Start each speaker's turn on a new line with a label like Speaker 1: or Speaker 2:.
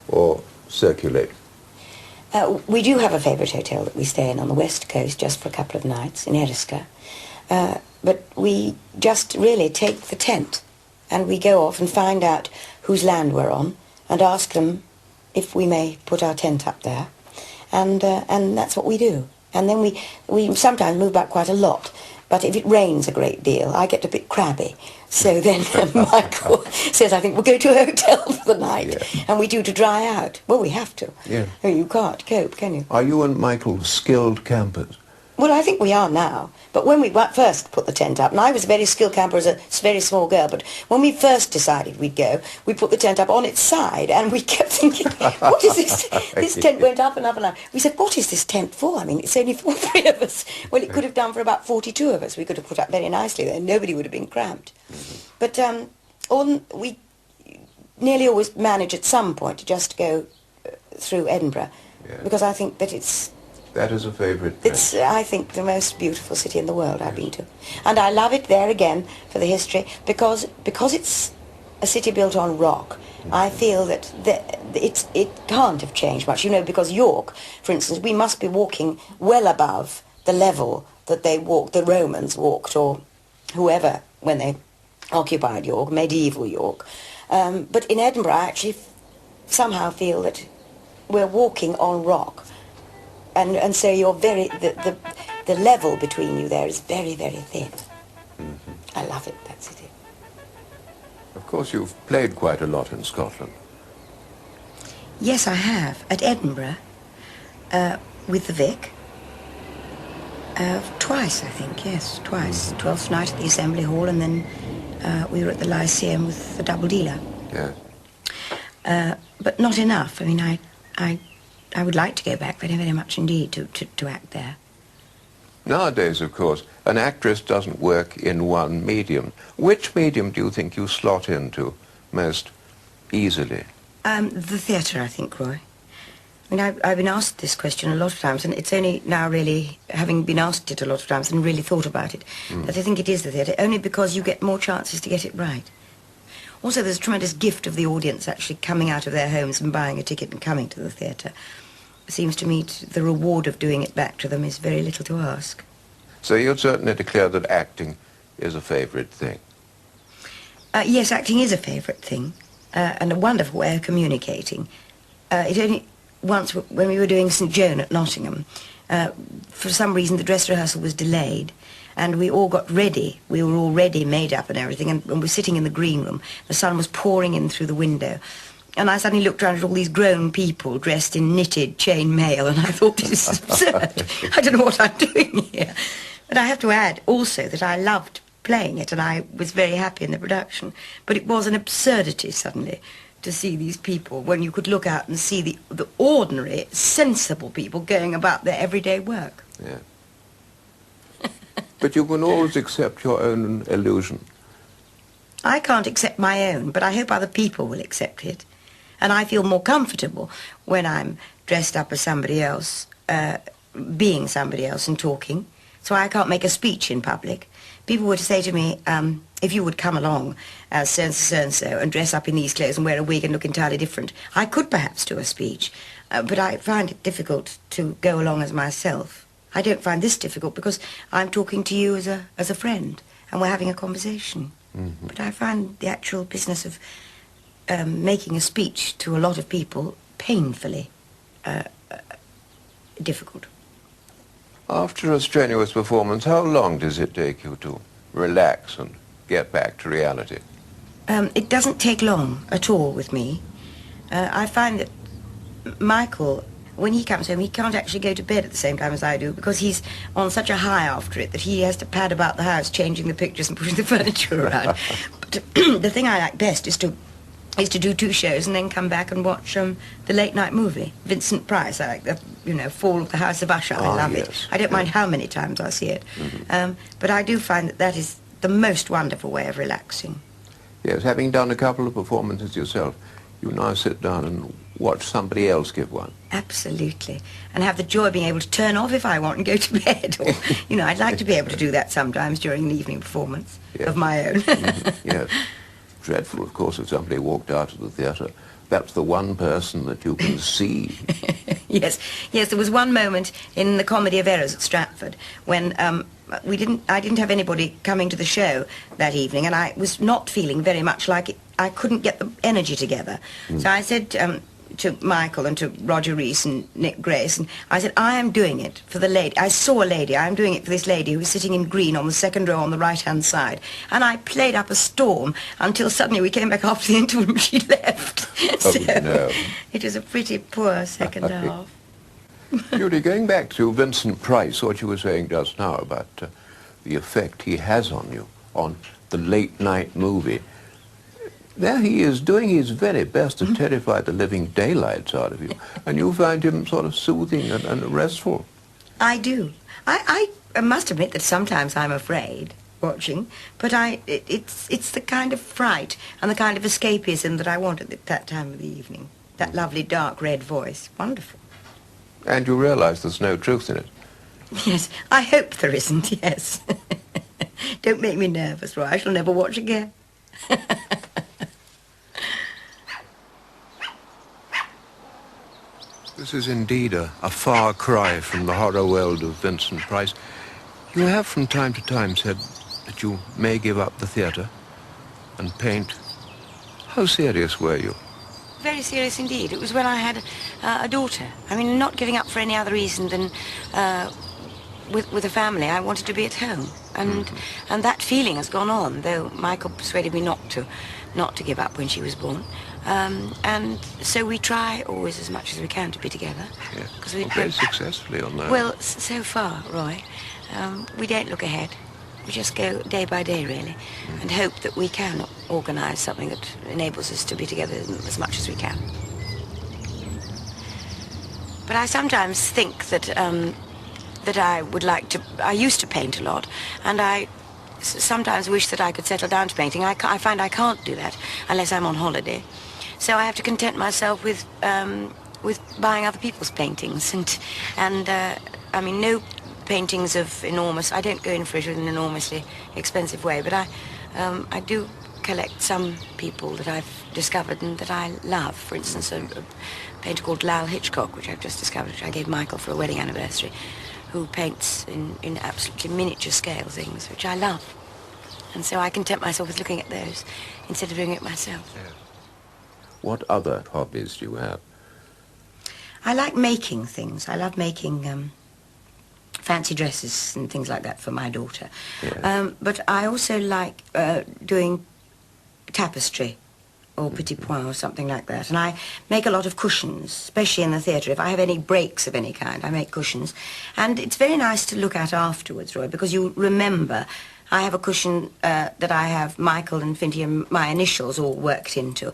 Speaker 1: or circulate?
Speaker 2: We do have a favourite hotel that we stay in on the west coast just for a couple of nights in Eriska. But we just really take the tent and we go off and find out whose land we're on and ask them if we may put our tent up there. And that's what we do. And then we sometimes move back quite a lot. But if it rains a great deal, I get a bit crabby. So then Michael says, I think we'll go to a hotel for the night. Yeah. And we do to dry out. Well, we have to.
Speaker 1: Yeah.
Speaker 2: I mean, you can't cope, can you?
Speaker 1: Are you and Michael skilled campers?
Speaker 2: Well, I think we are now. But when we first put the tent up, and I was a very skilled camper as a very small girl, but when we first decided we'd go, we put the tent up on its side, and we kept thinking, what is this? This tent went up and up and up. We said, what is this tent for? I mean, it's only for 3 of us. Well, it could have done for about 42 of us. We could have put up very nicely there. Nobody would have been cramped. But we nearly always manage at some point to just go through Edinburgh, because I think that it's...
Speaker 1: That is a favourite.
Speaker 2: It's, I think, the most beautiful city in the world I've been to. And I love it there again for the history, because it's a city built on rock. I feel that it can't have changed much, you know, because York, for instance, we must be walking well above the level that the Romans walked, or whoever, when they occupied York, medieval York. But in Edinburgh, I actually somehow feel that we're walking on rock. And so you're the level between you there is very, very thin. I love it, that city.
Speaker 1: Of course, you've played quite a lot in Scotland.
Speaker 2: Yes, I have. At Edinburgh, with the Vic. Twice, I think, yes, twice. 12th night at the Assembly Hall, and then we were at the Lyceum with the Double Dealer.
Speaker 1: Yes.
Speaker 2: But not enough. I mean, I would like to go back very, very much indeed to act there.
Speaker 1: Nowadays, of course, an actress doesn't work in one medium. Which medium do you think you slot into most easily?
Speaker 2: The theatre, I think, Roy. I mean, I've been asked this question a lot of times, and it's only now really, having been asked it a lot of times and really thought about it, that I think it is the theatre, only because you get more chances to get it right. Also, there's a tremendous gift of the audience actually coming out of their homes and buying a ticket and coming to the theatre. It seems to me the reward of doing it back to them is very little to ask.
Speaker 1: So you'd certainly declare that acting is a favourite thing?
Speaker 2: Yes, acting is a favourite thing, and a wonderful way of communicating. It only once, when we were doing St. Joan at Nottingham, for some reason the dress rehearsal was delayed, and we all got ready. We were all ready, made up and everything, and when we were sitting in the green room, the sun was pouring in through the window. And I suddenly looked around at all these grown people dressed in knitted chain mail, and I thought, this is absurd. I don't know what I'm doing here. But I have to add also that I loved playing it, and I was very happy in the production. But it was an absurdity suddenly to see these people when you could look out and see the ordinary, sensible people going about their everyday work.
Speaker 1: Yeah. But you can always accept your own illusion.
Speaker 2: I can't accept my own, but I hope other people will accept it. And I feel more comfortable when I'm dressed up as somebody else, being somebody else and talking. So I can't make a speech in public. People would say to me, if you would come along as so-and-so and dress up in these clothes and wear a wig and look entirely different, I could perhaps do a speech. But I find it difficult to go along as myself. I don't find this difficult because I'm talking to you as a friend and we're having a conversation. Mm-hmm. But I find the actual business of making a speech to a lot of people painfully difficult.
Speaker 1: After a strenuous performance, how long does it take you to relax and get back to reality?
Speaker 2: It doesn't take long at all with me. I find that Michael, when he comes home, he can't actually go to bed at the same time as I do because he's on such a high after it that he has to pad about the house, changing the pictures and pushing the furniture around. But the thing I like best is to do 2 shows and then come back and watch the late-night movie. Vincent Price, I like the, Fall of the House of Usher. I love it. I don't mind how many times I see it. Mm-hmm. But I do find that is the most wonderful way of relaxing.
Speaker 1: Yes, having done a couple of performances yourself, you now sit down and watch somebody else give one.
Speaker 2: Absolutely. And have the joy of being able to turn off if I want and go to bed. Or, I'd like to be able to do that sometimes during an evening performance of my own.
Speaker 1: Yes. Dreadful, of course, if somebody walked out of the theatre. that's the one person that you can see.
Speaker 2: Yes, yes. There was one moment in the Comedy of Errors at Stratford when I didn't have anybody coming to the show that evening, and I was not feeling very much like it. I couldn't get the energy together. So I said to Michael and to Roger Rees and Nick Grace, and I said, I am doing it for the lady. I saw a lady. I am doing it for this lady who was sitting in green on the second row on the right-hand side. And I played up a storm until suddenly we came back after the interval and she left.
Speaker 1: Oh, no.
Speaker 2: It was a pretty poor second half.
Speaker 1: Judy, going back to Vincent Price, what you were saying just now about the effect he has on you, on the late-night movie, there he is doing his very best to terrify the living daylights out of you, and you find him sort of soothing and restful.
Speaker 2: I do. I must admit that sometimes I'm afraid watching, but it's the kind of fright and the kind of escapism that I want at that time of the evening. That lovely dark red voice. Wonderful.
Speaker 1: And you realise there's no truth in it.
Speaker 2: Yes, I hope there isn't, yes. Don't make me nervous, Roy. I shall never watch again.
Speaker 1: This is indeed a far cry from the horror world of Vincent Price. You have from time to time said that you may give up the theatre and paint. How serious were you?
Speaker 2: Very serious indeed. It was when I had a daughter. I mean, not giving up for any other reason than with a family. I wanted to be at home. And that feeling has gone on, though Michael persuaded me not to give up when she was born. And so we try always as much as we can to be together.
Speaker 1: Yeah. Very successfully on that.
Speaker 2: Well, so far, Roy, we don't look ahead. We just go day by day, really, and hope that we can organise something that enables us to be together as much as we can. But I sometimes think that that I would like to. I used to paint a lot, and I sometimes wish that I could settle down to painting. I find I can't do that unless I'm on holiday, so I have to content myself with buying other people's paintings, and I mean no paintings of enormous. I don't go in for it in an enormously expensive way, but I do collect some people that I've discovered and that I love. For instance, a painter called Lal Hitchcock, which I've just discovered, which I gave Michael for a wedding anniversary, who paints in absolutely miniature scale things, which I love. And so I content myself with looking at those instead of doing it myself.
Speaker 1: Yeah. What other hobbies do you have?
Speaker 2: I like making things. I love making fancy dresses and things like that for my daughter.
Speaker 1: Yeah.
Speaker 2: But I also like doing tapestry or petit point or something like that. And I make a lot of cushions, especially in the theatre. If I have any breaks of any kind, I make cushions. And it's very nice to look at afterwards, Roy, because you remember. I have a cushion that I have Michael and Finty and my initials all worked into.